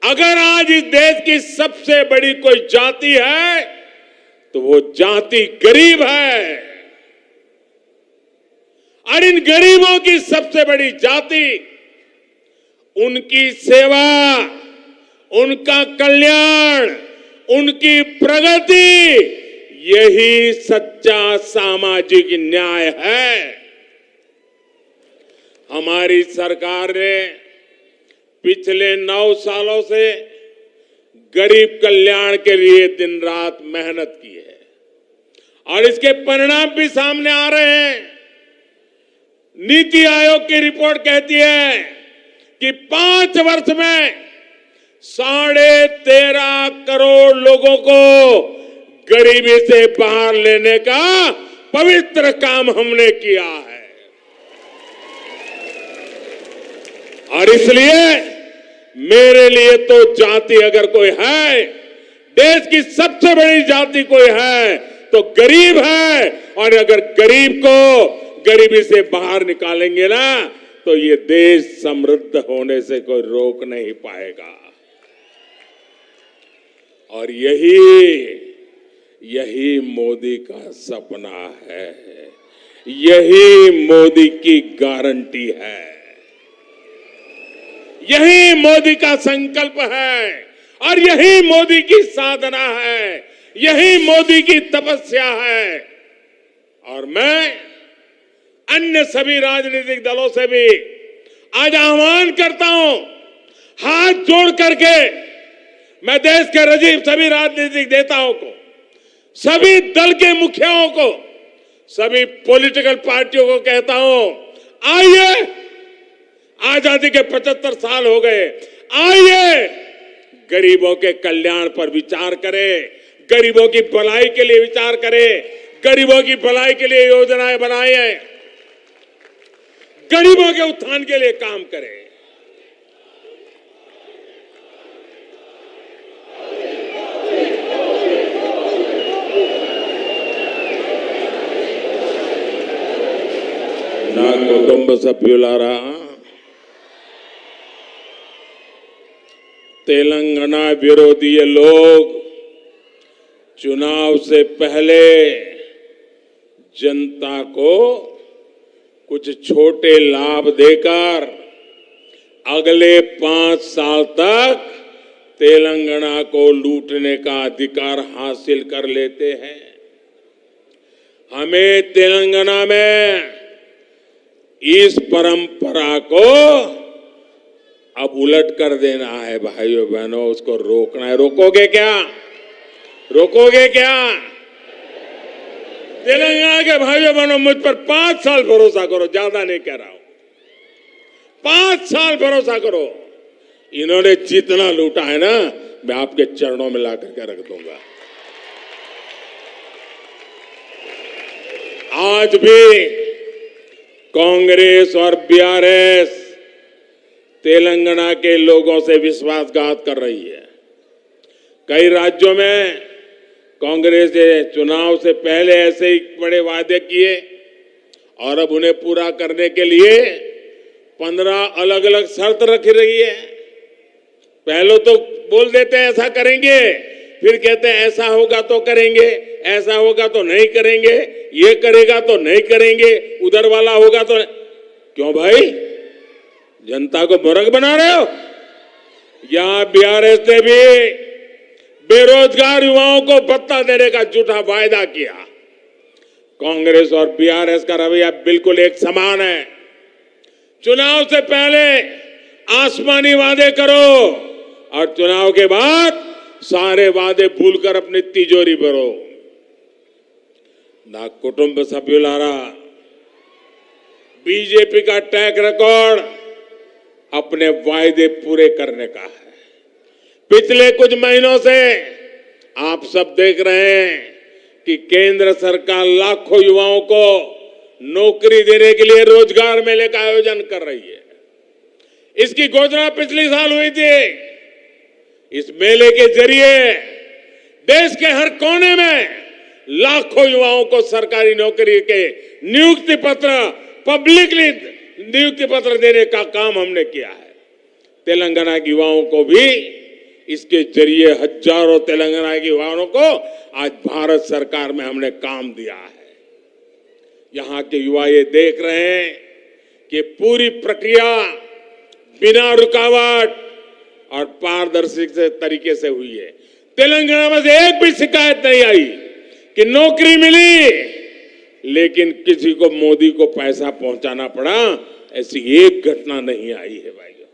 अगर आज इस देश की सबसे बड़ी कोई जाति है तो वो जाति गरीब है। और इन गरीबों की सबसे बड़ी जाति, उनकी सेवा, उनका कल्याण, उनकी प्रगति, यही सच्चा सामाजिक न्याय है। हमारी सरकार ने पिछले 9 सालों से गरीब कल्याण के लिए दिन रात मेहनत की है और इसके परिणाम भी सामने आ रहे हैं। नीति आयोग की रिपोर्ट कहती है कि 5 वर्ष में 13.5 करोड़ लोगों को गरीबी से बाहर लेने का पवित्र काम हमने किया है। और इसलिए मेरे लिए तो जाति अगर कोई है, देश की सबसे बड़ी जाति कोई है तो गरीब है। और अगर गरीब को गरीबी से बाहर निकालेंगे ना तो ये देश समृद्ध होने से कोई रोक नहीं पाएगा। और यही मोदी का सपना है, यही मोदी की गारंटी है, यही मोदी का संकल्प है और यही मोदी की साधना है, यही मोदी की तपस्या है। और मैं अन्य सभी राजनीतिक दलों से भी आज आह्वान करता हूं, हाथ जोड़ करके मैं देश के सभी राजनीतिक नेताओं को, सभी दल के मुखियाओं को, सभी पॉलिटिकल पार्टियों को कहता हूं, आइए, आजादी के 75 साल हो गए, आइए गरीबों के कल्याण पर विचार करें, गरीबों की भलाई के लिए विचार करें, गरीबों की भलाई के लिए योजनाएं बनाएं, गरीबों के उत्थान के लिए काम करें। నా కుటుంబ సభ్యులారా, तेलंगाना विरोधी लोग चुनाव से पहले जनता को कुछ छोटे लाभ देकर अगले 5 साल तक तेलंगाना को लूटने का अधिकार हासिल कर लेते हैं। हमें तेलंगाना में इस परंपरा को अब उलट कर देना है भाइयों बहनों, उसको रोकना है। रोकोगे क्या? रोकोगे क्या? तेलंगाना के भाइयों बहनों, मुझ पर 5 साल भरोसा करो, ज्यादा नहीं कह रहा हूं, 5 साल भरोसा करो। इन्होंने जितना लूटा है ना, मैं आपके चरणों में ला करके रख दूंगा। आज भी कांग्रेस और बीआरएस तेलंगाना के लोगों से विश्वासघात कर रही है। कई राज्यों में कांग्रेस ने चुनाव से पहले ऐसे ही बड़े वादे किए और अब उन्हें पूरा करने के लिए 15 अलग अलग शर्त रख रही है। पहले तो बोल देते हैं ऐसा करेंगे, फिर कहते हैं ऐसा होगा तो करेंगे, ऐसा होगा तो नहीं करेंगे, ये करेगा तो नहीं करेंगे, उधर वाला होगा तो क्यों भाई, जनता को मूर्ख बना रहे हो? यहां बीआरएस ने भी बेरोजगार युवाओं को भत्ता देने का झूठा वायदा किया। कांग्रेस और बीआरएस का रवैया बिल्कुल एक समान है। चुनाव से पहले आसमानी वादे करो और चुनाव के बाद सारे वादे भूलकर अपनी तिजोरी भरो। ना कुटुंब सभ्युलारा, बीजेपी का ट्रैक रिकॉर्ड अपने वायदे पूरे करने का है। पिछले कुछ महीनों से आप सब देख रहे हैं कि केंद्र सरकार लाखों युवाओं को नौकरी देने के लिए रोजगार मेले का आयोजन कर रही है। इसकी घोषणा पिछले साल हुई थी। इस मेले के जरिए देश के हर कोने में लाखों युवाओं को सरकारी नौकरी के नियुक्ति पत्र, पब्लिकली नियुक्ति पत्र देने का काम हमने किया है। तेलंगाना के युवाओं को भी इसके जरिए हजारों तेलंगाना के युवाओं को आज भारत सरकार में हमने काम दिया है। यहां के युवा ये देख रहे हैं कि पूरी प्रक्रिया बिना रुकावट और पारदर्शी तरीके से हुई है। तेलंगाना में से एक भी शिकायत नहीं आई कि नौकरी मिली लेकिन किसी को मोदी को पैसा पहुंचाना पड़ा, ऐसी एक घटना नहीं आई है भाइयों।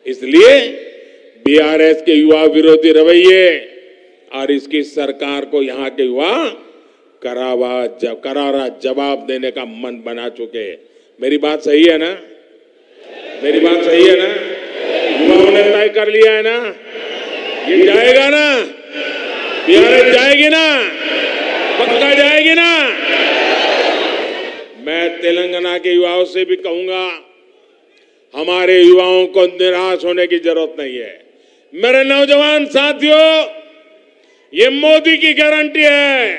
इसलिए बीआरएस के युवा विरोधी रवैये और इसकी सरकार को यहाँ के युवा करारा जवाब देने का मन बना चुके हैं। मेरी बात सही है ना? मेरी बात सही है ना? युवाओं ने तय कर लिया है ना? ये जाएगा ना? बीआरएस जाएगी ना? पक्का जाएगी ना? मैं तेलंगाना के युवाओं से भी कहूंगा, हमारे युवाओं को निराश होने की जरूरत नहीं है। मेरे नौजवान साथियों, ये मोदी की गारंटी है,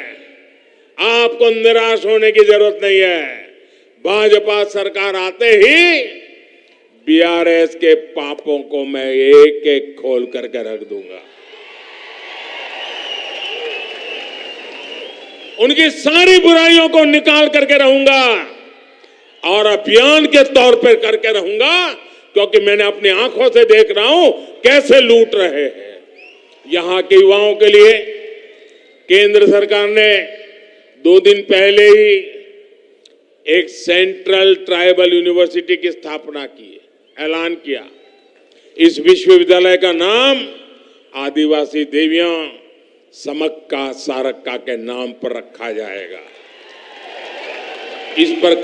आपको निराश होने की जरूरत नहीं है। भाजपा सरकार आते ही बीआरएस के पापों को मैं एक एक खोल करके रख दूंगा। उनकी सारी बुराइयों को निकाल करके रहूंगा और अभियान के तौर पर करके रहूंगा, क्योंकि मैंने अपनी आंखों से देख रहा हूं कैसे लूट रहे हैं। यहां के युवाओं के लिए केंद्र सरकार ने 2 दिन पहले ही एक सेंट्रल ट्राइबल यूनिवर्सिटी की स्थापना की है, ऐलान किया। इस विश्वविद्यालय का नाम आदिवासी देवियां समक्का सारक्का के नाम पर रखा जाएगा। इस पर